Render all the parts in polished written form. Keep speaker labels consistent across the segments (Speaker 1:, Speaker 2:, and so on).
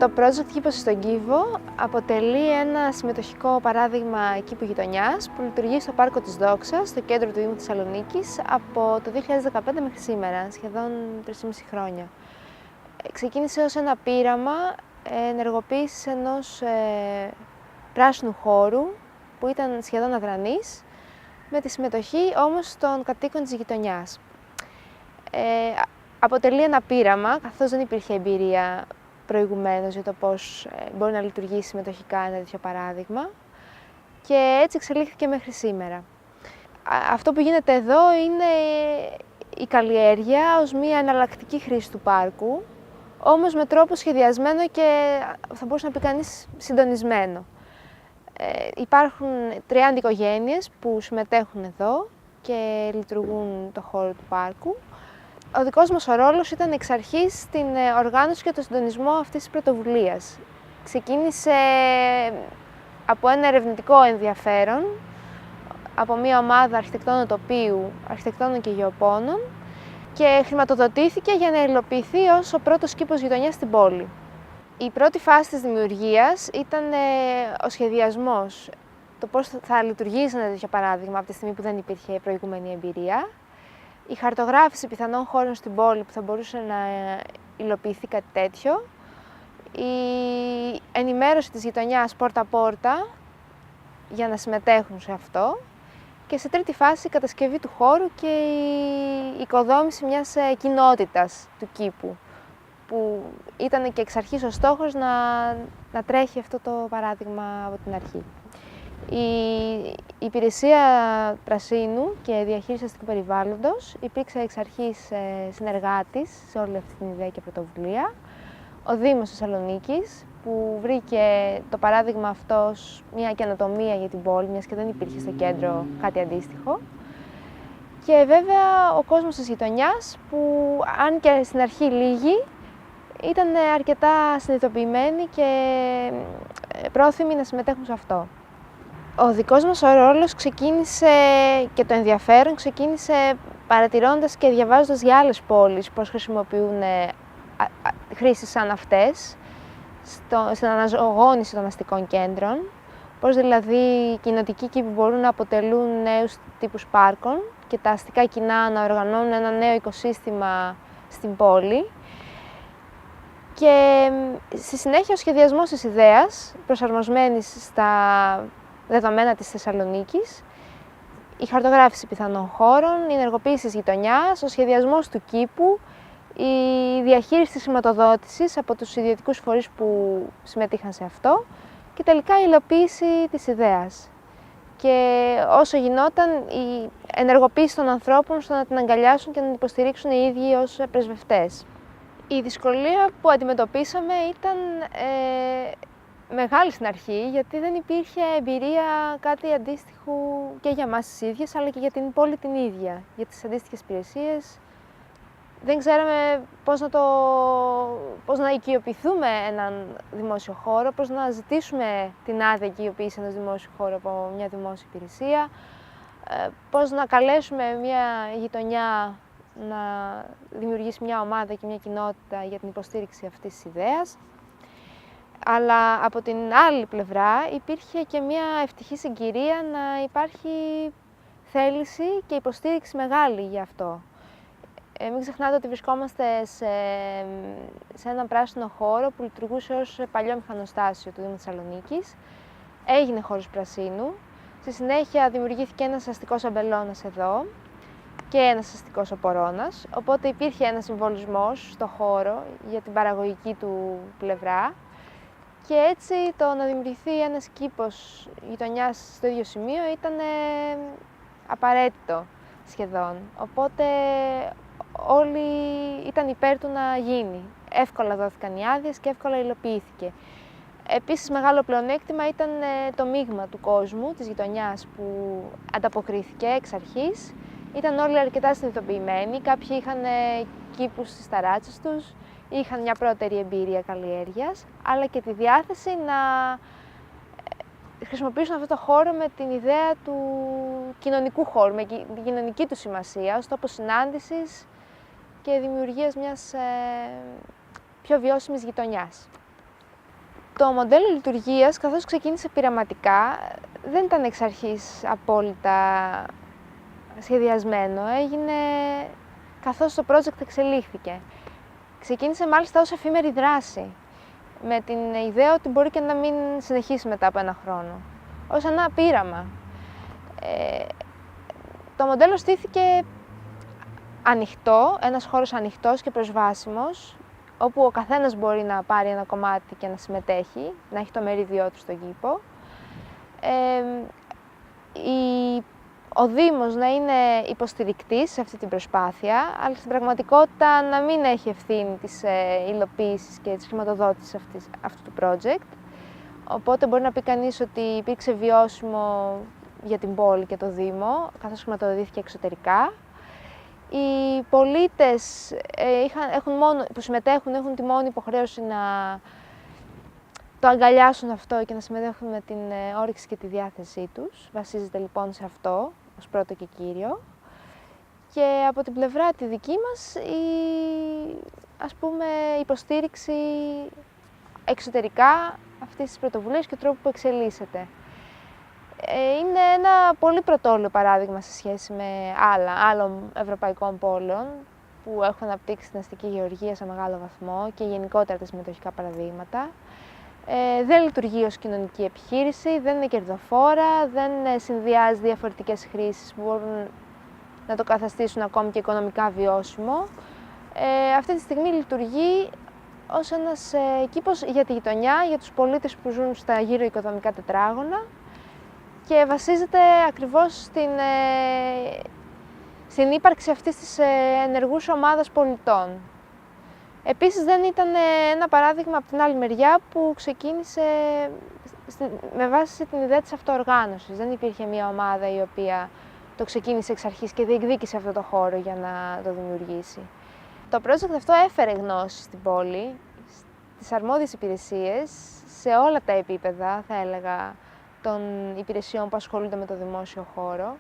Speaker 1: Το project Κήπος στον Κήβο αποτελεί ένα συμμετοχικό παράδειγμα κήπου γειτονιάς που λειτουργεί στο Πάρκο της Δόξας, στο κέντρο του Δήμου Θεσσαλονίκης, από το 2015 μέχρι σήμερα, σχεδόν 3,5 χρόνια. Ξεκίνησε ως ένα πείραμα ενεργοποίησης ενός πράσινου χώρου που ήταν σχεδόν αδρανής, με τη συμμετοχή όμως των κατοίκων της γειτονιάς. Αποτελεί ένα πείραμα, καθώς δεν υπήρχε εμπειρία προηγουμένως για το πώς μπορεί να λειτουργήσει συμμετοχικά ένα τέτοιο παράδειγμα, και έτσι εξελίχθηκε μέχρι σήμερα. Αυτό που γίνεται εδώ είναι η καλλιέργεια ως μια εναλλακτική χρήση του πάρκου, όμως με τρόπο σχεδιασμένο και θα μπορούσε να πει κανείς συντονισμένο. Υπάρχουν 30 οικογένειες που συμμετέχουν εδώ και λειτουργούν το χώρο του πάρκου. Ο δικός μας ο ρόλος ήταν εξ αρχής στην οργάνωση και το συντονισμό αυτής της πρωτοβουλίας. Ξεκίνησε από ένα ερευνητικό ενδιαφέρον, από μια ομάδα αρχιτεκτόνων τοπίου, αρχιτεκτόνων και γεωπόνων, και χρηματοδοτήθηκε για να υλοποιηθεί ως ο πρώτος κήπος γειτονιάς στην πόλη. Η πρώτη φάση της δημιουργίας ήταν ο σχεδιασμός, το πώς θα λειτουργήσει ένα τέτοιο παράδειγμα από τη στιγμή που δεν υπήρχε προηγούμενη εμπειρία, η χαρτογράφηση πιθανών χώρων στην πόλη που θα μπορούσε να υλοποιηθεί κάτι τέτοιο, η ενημέρωση της γειτονιάς πόρτα-πόρτα για να συμμετέχουν σε αυτό, και σε τρίτη φάση η κατασκευή του χώρου και η οικοδόμηση μιας κοινότητας του κήπου, που ήταν και εξ αρχής ο στόχος να τρέχει αυτό το παράδειγμα από την αρχή. Η Υπηρεσία Πρασίνου και Διαχείριση Αστικού Περιβάλλοντος υπήρξε εξ αρχής συνεργάτης σε όλη αυτή την ιδέα και πρωτοβουλία. Ο Δήμος Θεσσαλονίκης, που βρήκε το παράδειγμα αυτό ως μια καινοτομία για την πόλη, μιας και δεν υπήρχε στο κέντρο κάτι αντίστοιχο. Και βέβαια ο κόσμος της γειτονιάς, που αν και στην αρχή λίγοι, ήταν αρκετά συνειδητοποιημένοι και πρόθυμοι να συμμετέχουν σε αυτό. Ο δικός μας ο ρόλος ξεκίνησε, και το ενδιαφέρον ξεκίνησε παρατηρώντας και διαβάζοντας για άλλες πόλεις πώς χρησιμοποιούν χρήσεις σαν αυτές στην αναζωογόνηση των αστικών κέντρων, πώς δηλαδή κοινοτικοί κήποι μπορούν να αποτελούν νέους τύπους πάρκων και τα αστικά κοινά να οργανώνουν ένα νέο οικοσύστημα στην πόλη. Και στη συνέχεια ο σχεδιασμός της ιδέας, προσαρμοσμένης στα δεδομένα της Θεσσαλονίκης, η χαρτογράφηση πιθανών χώρων, η ενεργοποίηση της γειτονιάς, ο σχεδιασμός του κήπου, η διαχείριση της χρηματοδότησης από τους ιδιωτικούς φορείς που συμμετείχαν σε αυτό και τελικά η υλοποίηση της ιδέας. Και όσο γινόταν η ενεργοποίηση των ανθρώπων στο να την αγκαλιάσουν και να την υποστηρίξουν οι ίδιοι ως πρεσβευτές. Η δυσκολία που αντιμετωπίσαμε ήταν μεγάλη στην αρχή, γιατί δεν υπήρχε εμπειρία κάτι αντίστοιχου και για εμάς τις ίδιες, αλλά και για την πόλη την ίδια, για τις αντίστοιχες υπηρεσίες. Δεν ξέραμε πώς να οικειοποιηθούμε έναν δημόσιο χώρο, πώς να ζητήσουμε την άδεια οικειοποίηση ενός δημόσιου χώρου από μια δημόσια υπηρεσία, πώς να καλέσουμε μια γειτονιά να δημιουργήσει μια ομάδα και μια κοινότητα για την υποστήριξη αυτής της ιδέας. Αλλά από την άλλη πλευρά υπήρχε και μια ευτυχή συγκυρία να υπάρχει θέληση και υποστήριξη μεγάλη για αυτό. Μην ξεχνάτε ότι βρισκόμαστε σε έναν πράσινο χώρο που λειτουργούσε ως παλιό μηχανοστάσιο του Δήμου Θεσσαλονίκης. Έγινε χώρος πρασίνου. Στη συνέχεια δημιουργήθηκε ένας αστικός αμπελώνας εδώ και ένας αστικός οπορώνας, οπότε υπήρχε ένας συμβολισμός στο χώρο για την παραγωγική του πλευρά. Και έτσι το να δημιουργηθεί ένας κήπος γειτονιάς στο ίδιο σημείο ήταν απαραίτητο σχεδόν. Οπότε όλοι ήταν υπέρ του να γίνει. Εύκολα δόθηκαν οι άδειες και εύκολα υλοποιήθηκε. Επίσης μεγάλο πλεονέκτημα ήταν το μείγμα του κόσμου, της γειτονιάς, που ανταποκρίθηκε εξ αρχής. Ήταν όλοι αρκετά συνειδητοποιημένοι, κάποιοι είχαν κήπους στις ταράτσες τους, είχαν μια πρώτερη εμπειρία καλλιέργειας, αλλά και τη διάθεση να χρησιμοποιήσουν αυτό το χώρο με την ιδέα του κοινωνικού χώρου, με την κοινωνική του σημασία, ως τόπο συνάντησης και δημιουργίας μιας πιο βιώσιμης γειτονιάς. Το μοντέλο λειτουργίας, καθώς ξεκίνησε πειραματικά, δεν ήταν εξ αρχής απόλυτα σχεδιασμένο. Έγινε καθώς το project εξελίχθηκε. Ξεκίνησε μάλιστα ως εφήμερη δράση, με την ιδέα ότι μπορεί και να μην συνεχίσει μετά από ένα χρόνο, ως ένα πείραμα. Το μοντέλο στήθηκε ανοιχτό, ένας χώρος ανοιχτός και προσβάσιμος, όπου ο καθένας μπορεί να πάρει ένα κομμάτι και να συμμετέχει, να έχει το μερίδιό του στον κήπο. Ο Δήμος να είναι υποστηρικτής σε αυτή την προσπάθεια, αλλά στην πραγματικότητα να μην έχει ευθύνη της υλοποίησης και της χρηματοδότησης αυτού του project. Οπότε μπορεί να πει κανείς ότι υπήρξε βιώσιμο για την πόλη και το Δήμο, καθώς χρηματοδοτήθηκε εξωτερικά. Οι πολίτες που συμμετέχουν έχουν τη μόνη υποχρέωση να το αγκαλιάσουν αυτό και να συμμετέχουν με την όρεξη και τη διάθεσή τους. Βασίζεται λοιπόν σε αυτό ως πρώτο και κύριο. Και από την πλευρά τη δική μας η υποστήριξη εξωτερικά αυτής της πρωτοβουλίας και του τρόπου που εξελίσσεται. Είναι ένα πολύ πρωτόλιο παράδειγμα σε σχέση με άλλων ευρωπαϊκών πόλεων που έχουν αναπτύξει την αστική γεωργία σε μεγάλο βαθμό και γενικότερα τα συμμετοχικά παραδείγματα. Δεν λειτουργεί ως κοινωνική επιχείρηση, δεν είναι κερδοφόρα, δεν συνδυάζει διαφορετικές χρήσεις που μπορούν να το καταστήσουν ακόμη και οικονομικά βιώσιμο. Αυτή τη στιγμή λειτουργεί ως ένας κήπος για τη γειτονιά, για τους πολίτες που ζουν στα γύρω οικοδομικά τετράγωνα και βασίζεται ακριβώς στην ύπαρξη αυτής της ενεργούς ομάδας πολιτών. Επίσης δεν ήταν ένα παράδειγμα από την άλλη μεριά που ξεκίνησε με βάση την ιδέα της αυτοοργάνωσης. Δεν υπήρχε μια ομάδα η οποία το ξεκίνησε εξ αρχής και διεκδίκησε αυτό το χώρο για να το δημιουργήσει. Το project αυτό έφερε γνώση στην πόλη, στις αρμόδιες υπηρεσίες, σε όλα τα επίπεδα, θα έλεγα, των υπηρεσιών που ασχολούνται με το δημόσιο χώρο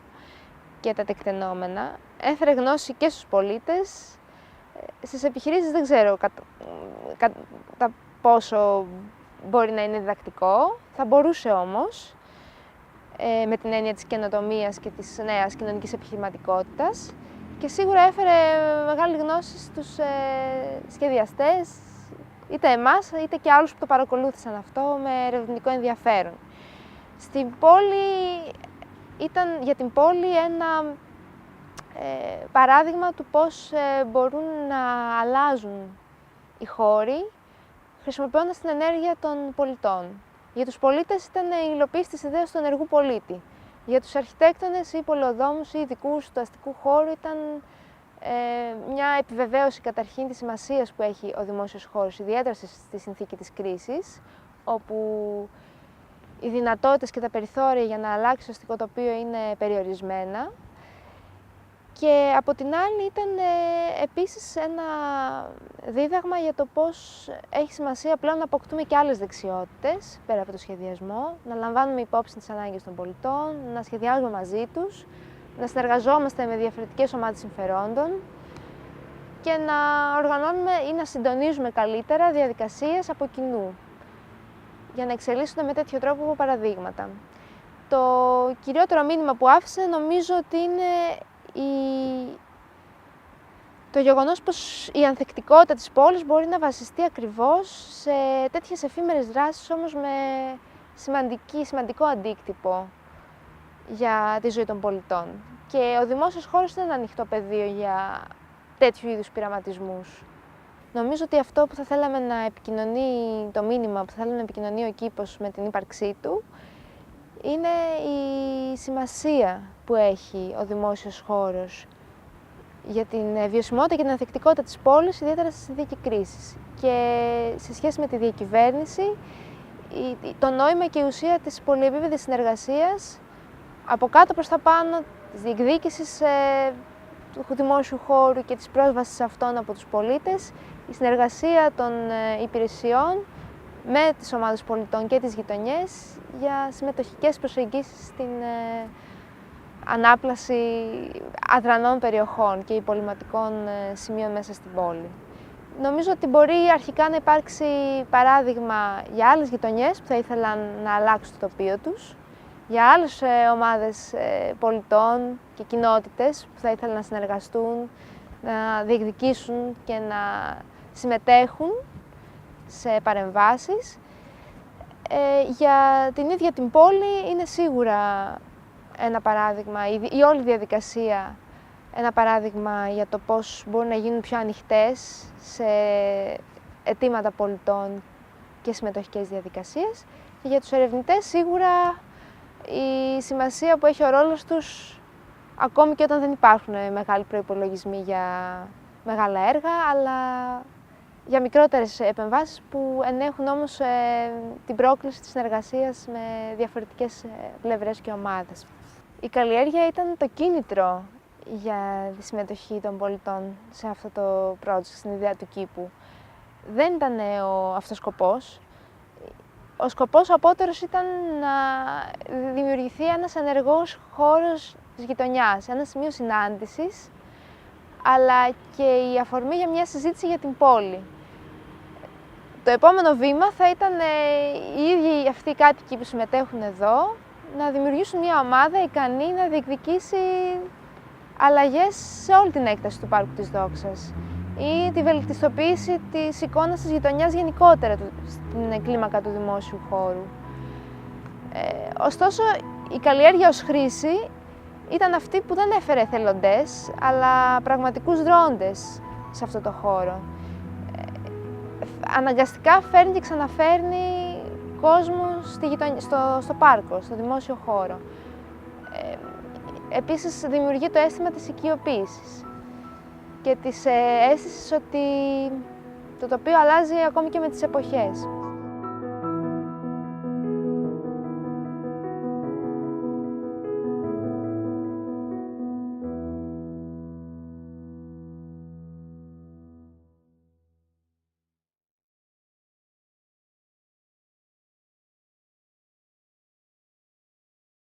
Speaker 1: και τα τεκτενόμενα. Έφερε γνώση και στους πολίτες. Στις επιχειρήσεις δεν ξέρω κατά πόσο μπορεί να είναι διδακτικό, θα μπορούσε όμως, με την έννοια της καινοτομίας και της νέας κοινωνικής επιχειρηματικότητας, και σίγουρα έφερε μεγάλη γνώση στους σχεδιαστές, είτε εμάς είτε και άλλους που το παρακολούθησαν αυτό με ερευνητικό ενδιαφέρον. Στην πόλη ήταν για την πόλη ένα παράδειγμα του πώς μπορούν να αλλάζουν οι χώροι χρησιμοποιώντας την ενέργεια των πολιτών. Για τους πολίτες ήταν η υλοποίηση της ιδέας του ενεργού πολίτη. Για τους αρχιτέκτονες ή πολεοδόμους ή ειδικούς του αστικού χώρου ήταν μια επιβεβαίωση καταρχήν της σημασίας που έχει ο δημόσιος χώρος, ιδιαίτερα στη συνθήκη της κρίσης, όπου οι δυνατότητες και τα περιθώρια για να αλλάξει το αστικό τοπίο είναι περιορισμένα. Και από την άλλη ήταν επίσης ένα δίδαγμα για το πώς έχει σημασία πλέον να αποκτούμε και άλλες δεξιότητες, πέρα από το σχεδιασμό, να λαμβάνουμε υπόψη τις ανάγκες των πολιτών, να σχεδιάζουμε μαζί τους, να συνεργαζόμαστε με διαφορετικές ομάδες συμφερόντων και να οργανώνουμε ή να συντονίζουμε καλύτερα διαδικασίες από κοινού, για να εξελίσσονται με τέτοιο τρόπο παραδείγματα. Το κυριότερο μήνυμα που άφησε νομίζω ότι είναι το γεγονός πως η ανθεκτικότητα της πόλης μπορεί να βασιστεί ακριβώς σε τέτοιες εφήμερες δράσεις, όμως με σημαντικό αντίκτυπο για τη ζωή των πολιτών. Και ο δημόσιος χώρος είναι ένα ανοιχτό πεδίο για τέτοιου είδους πειραματισμούς. Νομίζω ότι αυτό που θα θέλαμε να επικοινωνεί, το μήνυμα που θα θέλαμε να επικοινωνεί ο κήπος με την ύπαρξή του, είναι η σημασία που έχει ο δημόσιος χώρος για την βιωσιμότητα και την ανθεκτικότητα της πόλης, ιδιαίτερα στη συνθήκη κρίσης. Και σε σχέση με τη διακυβέρνηση, το νόημα και η ουσία της πολυεπίπεδης συνεργασίας από κάτω προς τα πάνω, της διεκδίκησης του δημόσιου χώρου και της πρόσβασης σε αυτόν από τους πολίτες, η συνεργασία των υπηρεσιών με τις ομάδες πολιτών και τις γειτονιές για συμμετοχικές προσεγγίσεις στην ανάπλαση αδρανών περιοχών και υπολειμματικών σημείων μέσα στην πόλη. Νομίζω ότι μπορεί αρχικά να υπάρξει παράδειγμα για άλλες γειτονιές που θα ήθελαν να αλλάξουν το τοπίο τους, για άλλες ομάδες πολιτών και κοινότητες που θα ήθελαν να συνεργαστούν, να διεκδικήσουν και να συμμετέχουν σε παρεμβάσεις. Για την ίδια την πόλη είναι σίγουρα ένα παράδειγμα, η όλη διαδικασία ένα παράδειγμα για το πώς μπορούν να γίνουν πιο ανοιχτές σε αιτήματα πολιτών και συμμετοχικές διαδικασίες. Και για τους ερευνητές σίγουρα η σημασία που έχει ο ρόλος τους, ακόμη και όταν δεν υπάρχουν μεγάλοι προϋπολογισμοί για μεγάλα έργα, αλλά για μικρότερες επεμβάσεις που ενέχουν όμως την πρόκληση της συνεργασίας με διαφορετικές πλευρές και ομάδες. Η καλλιέργεια ήταν το κίνητρο για τη συμμετοχή των πολιτών σε αυτό το project, στην ιδέα του κήπου. Δεν ήταν ο αυτοσκοπός. Ο σκοπός απότερος ήταν να δημιουργηθεί ένας ενεργός χώρος της γειτονιάς, ένα σημείο συνάντησης, αλλά και η αφορμή για μια συζήτηση για την πόλη. Το επόμενο βήμα θα ήταν οι ίδιοι αυτοί οι κάτοικοι που συμμετέχουν εδώ να δημιουργήσουν μια ομάδα ικανή να διεκδικήσει αλλαγές σε όλη την έκταση του Πάρκου της Δόξας ή τη βελτιστοποίηση της εικόνας της γειτονιάς γενικότερα στην κλίμακα του δημόσιου χώρου. Ωστόσο, η καλλιέργεια ως χρήση ήταν αυτή που δεν έφερε εθελοντές, αλλά πραγματικούς δρόντες σε αυτό το χώρο. Αναγκαστικά φέρνει και ξαναφέρνει κόσμο στο πάρκο, στο δημόσιο χώρο. Επίσης δημιουργεί το αίσθημα της οικειοποίησης και της αίσθησης ότι το τοπίο αλλάζει ακόμη και με τις εποχές.